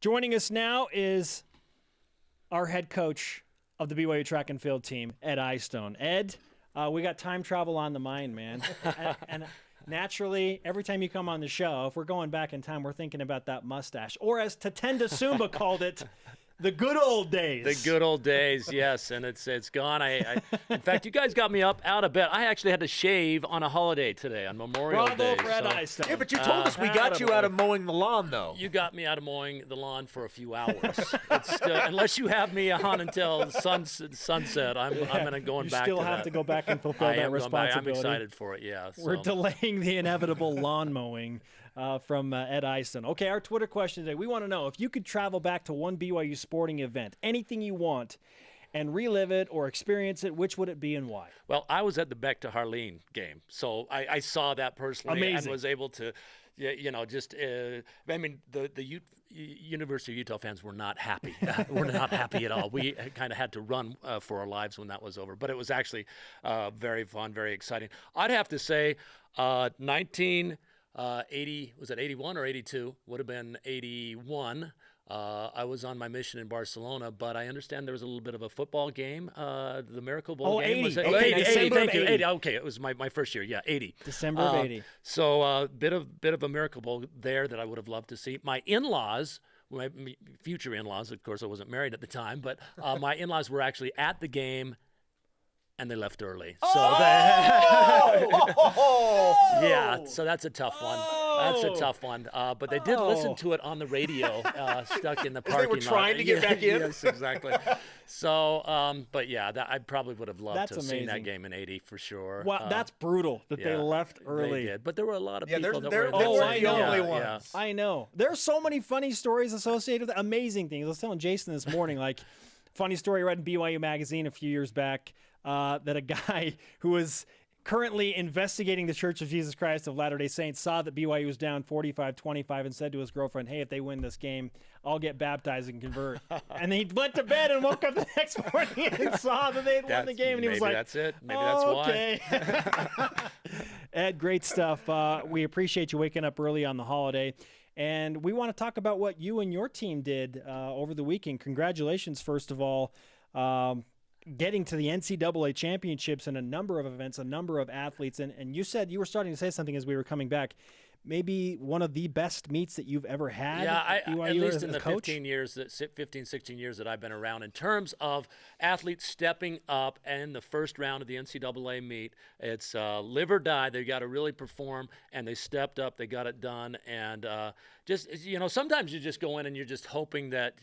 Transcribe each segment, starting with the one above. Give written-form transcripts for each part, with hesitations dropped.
Joining us now is our head coach of the BYU track and field team, Ed Eyestone. Ed, we got time travel on the mind, man. and naturally, every time you come on the show, if we're going back in time, we're thinking about that mustache. Or as Tatenda Sumba called it, the good old days. The good old days, yes, and it's gone. In fact, you guys got me up out of bed. I actually had to shave on a holiday today, on Memorial Day. Bravo for Ed Eyestone. Yeah, but you told us we got you out of mowing the lawn, though. You got me out of mowing the lawn for a few hours. It's still, unless you have me on until sunset, I'm going to go back to that. You still have to go back and fulfill that responsibility. I'm excited for it, yeah. We're delaying the inevitable lawn mowing from Ed Eyestone. Okay, our Twitter question today. We want to know, if you could travel back to one BYU sporting event, anything you want, and relive it or experience it, which would it be and why? Well, I was at the Beck to Harline game, so I saw that personally. Amazing. And was able to, the University of Utah fans were not happy. We're not happy at all. We kind of had to run for our lives when that was over. But it was actually very fun, very exciting. I'd have to say 1980, was it 81 or 82? Would have been 81. I was on my mission in Barcelona, but I understand there was a little bit of a football game. The Miracle Bowl game. 80. Was it? Okay, 80, December thank of you. 80. 80. Okay, it was my first year. Yeah, 80. December of 80. So bit of a Miracle Bowl there that I would have loved to see. My in-laws, my future in-laws, of course I wasn't married at the time, but my in-laws were actually at the game, and they left early. So yeah, so that's a tough one. That's a tough one. But they did listen to it on the radio, stuck in the parking lot. They were trying to get back in? Yes, exactly. So, but yeah, I probably would have loved to have seen that amazing. game in 80 for sure. Wow, that's brutal that they left early. They did. But there were a lot of Yeah, people that they're were the only ones. I know. There's so many funny stories associated with it. Amazing things. I was telling Jason this morning, funny story I read in BYU Magazine a few years back, that a guy who was currently investigating the Church of Jesus Christ of Latter-day Saints saw that BYU was down 45-25 and said to his girlfriend, hey, if they win this game, I'll get baptized and convert. And he went to bed and woke up the next morning and saw that they had won the game. And he was like, that's it. Maybe that's why. Ed, great stuff. We appreciate you waking up early on the holiday. And we want to talk about what you and your team did over the weekend. Congratulations, first of all, getting to the NCAA championships in a number of events, a number of athletes. And you said you were starting to say something as we were coming back. Maybe one of the best meets that you've ever had. Yeah, at least in the coach? 15, 16 years that I've been around, in terms of athletes stepping up in the first round of the NCAA meet, it's live or die. They got to really perform, and they stepped up. They got it done, and sometimes you just go in and you're just hoping that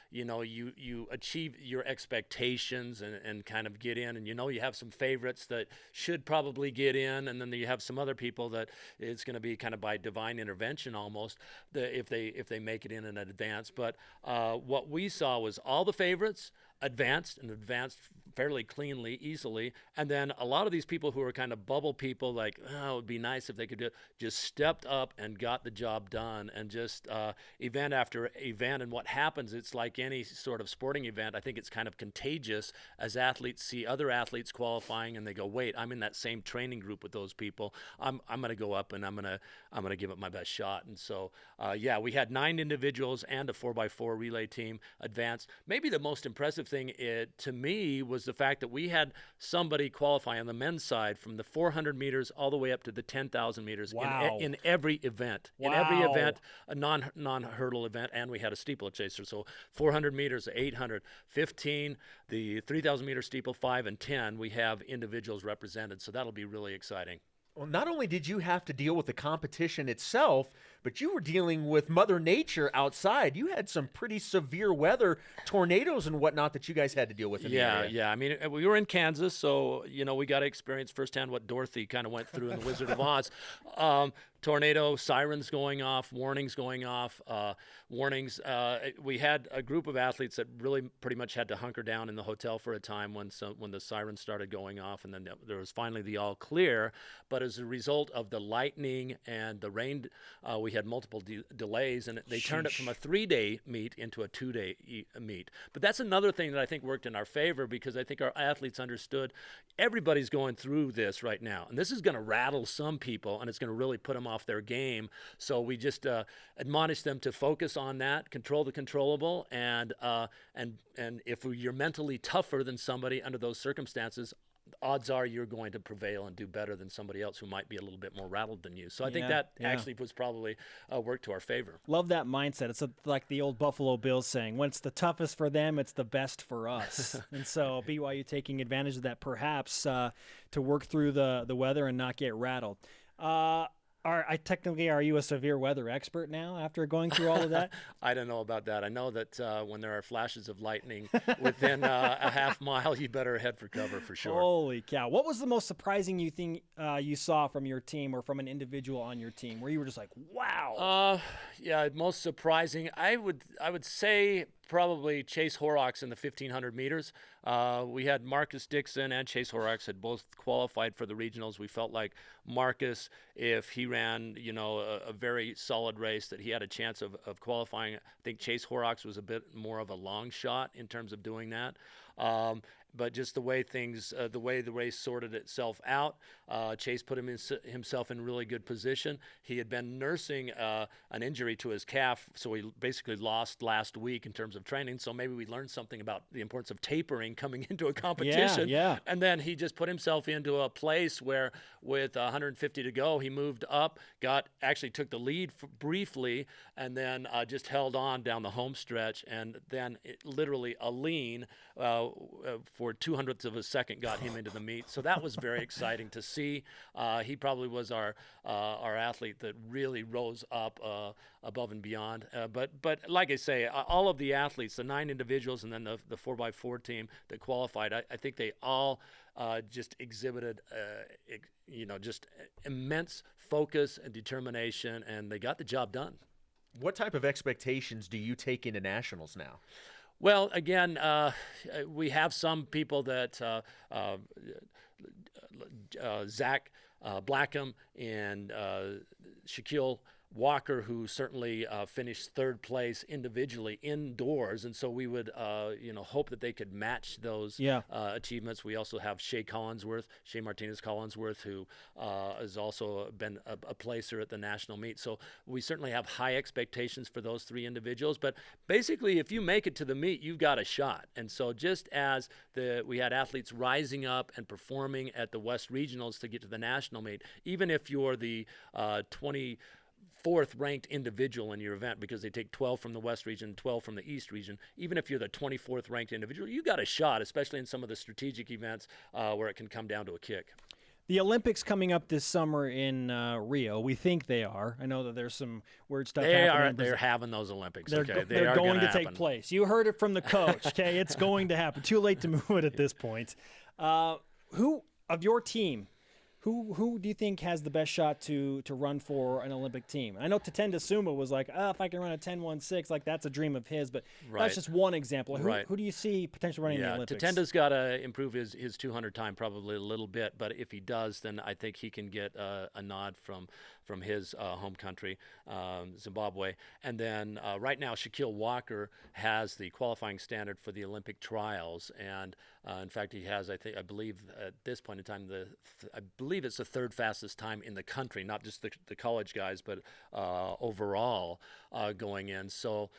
you achieve your expectations and kind of get in, and you have some favorites that should probably get in, and then you have some other people that it's going to be kind of by divine intervention almost, if they make it in advance. But what we saw was all the favorites advanced fairly cleanly, easily, and then a lot of these people who are kind of bubble people, like, it would be nice if they could do it, just stepped up and got the job done, and just event after event. And what happens, it's like any sort of sporting event, I think it's kind of contagious as athletes see other athletes qualifying and they go, wait, I'm in that same training group with those people. I'm going to go up and I'm going to give it my best shot. And so, we had 9 individuals and a 4x4 relay team advance. Maybe the most impressive thing to me was the fact that we had somebody qualify on the men's side from the 400 meters all the way up to the 10,000 meters. Wow. in every event. Wow. In every event, a non-hurdle event, and we had a steeplechaser. So 400 meters, 800, 15, the 3,000 meter steeple, 5 and 10, we have individuals represented. So that'll be really exciting. Well, not only did you have to deal with the competition itself, but you were dealing with Mother Nature outside. You had some pretty severe weather, tornadoes and whatnot that you guys had to deal with in the area. Yeah. I mean, we were in Kansas, so, we got to experience firsthand what Dorothy kind of went through in The Wizard of Oz. Tornado, sirens going off, warnings going off, warnings. We had a group of athletes that really pretty much had to hunker down in the hotel for a time when the sirens started going off, and then there was finally the all clear. But as a result of the lightning and the rain, we had multiple delays, and they turned it from a 3-day meet into a 2-day meet. But that's another thing that I think worked in our favor, because I think our athletes understood everybody's going through this right now, and this is going to rattle some people, and it's going to really put them off their game. So we just admonish them to focus on that, control the controllable, and if you're mentally tougher than somebody under those circumstances, odds are you're going to prevail and do better than somebody else who might be a little bit more rattled than you. So I think that actually was probably worked to our favor. Love that mindset. It's like the old Buffalo Bills saying, when it's the toughest for them, it's the best for us. And so BYU taking advantage of that, perhaps, to work through the weather and not get rattled. Are you a severe weather expert now after going through all of that? I don't know about that. I know that when there are flashes of lightning within a half mile, you better head for cover for sure. Holy cow. What was the most surprising you saw from your team or from an individual on your team where you were just like, wow? Most surprising, I would say probably Chase Horrocks in the 1,500 meters. We had Marcus Dixon and Chase Horrocks had both qualified for the regionals. We felt like Marcus, if he ran, a very solid race, that he had a chance of qualifying. I think Chase Horrocks was a bit more of a long shot in terms of doing that. But just the way the way the race sorted itself out, Chase put himself in really good position. He had been nursing an injury to his calf, so he basically lost last week in terms of training. So maybe we learned something about the importance of tapering coming into a competition. Yeah. And then he just put himself into a place where, with 150 to go, he moved up, actually took the lead briefly, and then just held on down the home stretch, and then literally a lean for 200ths of a second got him into the meet. So that was very exciting to see. He probably was our athlete that really rose up above and beyond. But like I say, all of the athletes, the 9 individuals and then the 4x4 team that qualified, I think they all just exhibited just immense focus and determination, and they got the job done. What type of expectations do you take into nationals now? Well, again, we have some people that Zach Blackham and Shaquille Walker, who certainly finished third place individually indoors, and so we would hope that they could match those achievements. We also have Shea Martinez Collinsworth, who has also been a placer at the national meet. So we certainly have high expectations for those 3 individuals. But basically, if you make it to the meet, you've got a shot. And so just as we had athletes rising up and performing at the West Regionals to get to the national meet, even if you're the 24th ranked individual in your event, because they take 12 from the West region, 12 from the East region, even if you're the 24th ranked individual, you got a shot, especially in some of the strategic events where it can come down to a kick. The Olympics coming up this summer in Rio. We think they are. I know that there's some weird stuff happening. They're having those Olympics. They're going to take place. You heard it from the coach. Okay, it's going to happen. Too late to move it at this point. Who of your team? Who do you think has the best shot to run for an Olympic team? I know Tatenda Suma was like, if I can run a 10.16, like that's a dream of his, but that's just one example. Who do you see potentially running the Olympics? Tatenda's got to improve his 200 time probably a little bit, but if he does, then I think he can get a nod from his home country, Zimbabwe. And then right now, Shaquille Walker has the qualifying standard for the Olympic trials, and in fact, he has, I believe at this point in time, I believe it's the 3rd fastest time in the country, not just the college guys, but overall going in. So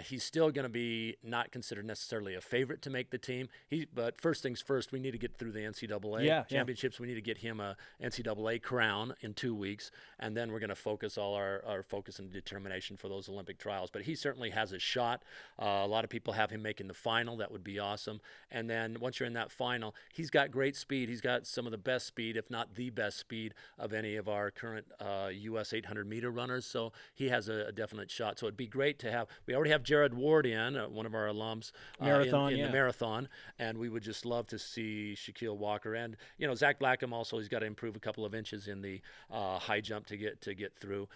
he's still going to be not considered necessarily a favorite to make the team. But first things first, we need to get through the NCAA championships. We need to get him a NCAA crown in 2 weeks, and then we're going to focus all our focus and determination for those Olympic trials. But he certainly has a shot. A lot of people have him making the final. That would be awesome. And then once you're in that final, he's got great speed. He's got some of the best speed, if not the best speed, of any of our current U.S. 800-meter runners. So he has a definite shot. So it'd be great to have. We already have Jared Ward in, one of our alums, in the marathon, and we would just love to see Shaquille Walker. And Zach Blackham also, he's got to improve a couple of inches in the high jump to get through.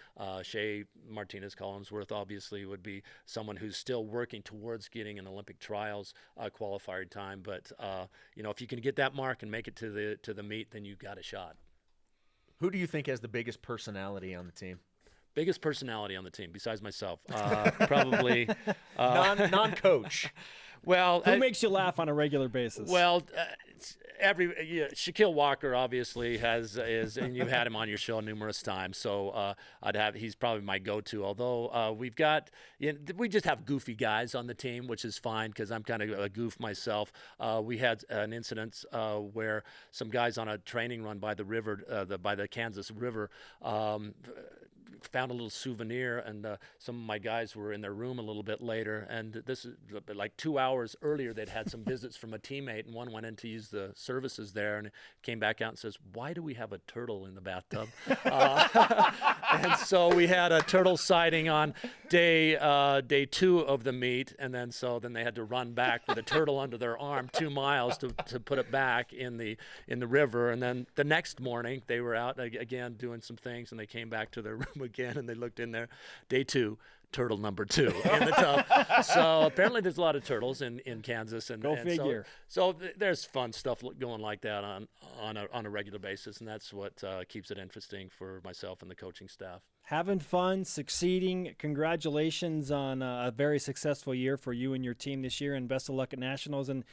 Shea Martinez Collinsworth obviously would be someone who's still working towards getting an Olympic trials qualifier time. But if you can get that mark and make it to the meet, then you've got a shot. Who do you think has the biggest personality on the team? Biggest personality on the team besides myself. Probably non-coach. Well, Who makes you laugh on a regular basis? well, Shaquille Walker obviously and you've had him on your show numerous times. So he's probably my go-to. Although we just have goofy guys on the team, which is fine because I'm kind of a goof myself. We had an incident where some guys on a training run by the river, by the Kansas River. Found a little souvenir, and some of my guys were in their room a little bit later, and this is like 2 hours earlier they'd had some visits from a teammate, and one went in to use the services there and came back out and says, "Why do we have a turtle in the bathtub?" And so we had a turtle sighting on day 2 of the meet, and then they had to run back with a turtle under their arm 2 miles to put it back in the river. And then the next morning they were out again doing some things, and they came back to their room again, and they looked in there. Day 2, turtle number 2 in the tub. So apparently there's a lot of turtles in Kansas, and Go figure. So there's fun stuff going like that on a regular basis, and that's what keeps it interesting for myself and the coaching staff. Having fun, succeeding. Congratulations on a very successful year for you and your team this year, and best of luck at Nationals. And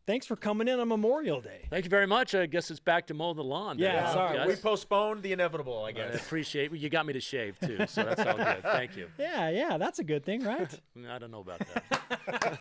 thanks for coming in on Memorial Day. Thank you very much. I guess it's back to mow the lawn. Yeah, there, sorry. guys. We postponed the inevitable, I I guess. appreciate it. You got me to shave too, so that's all good. Thank you. Yeah, that's a good thing, right? I don't know about that.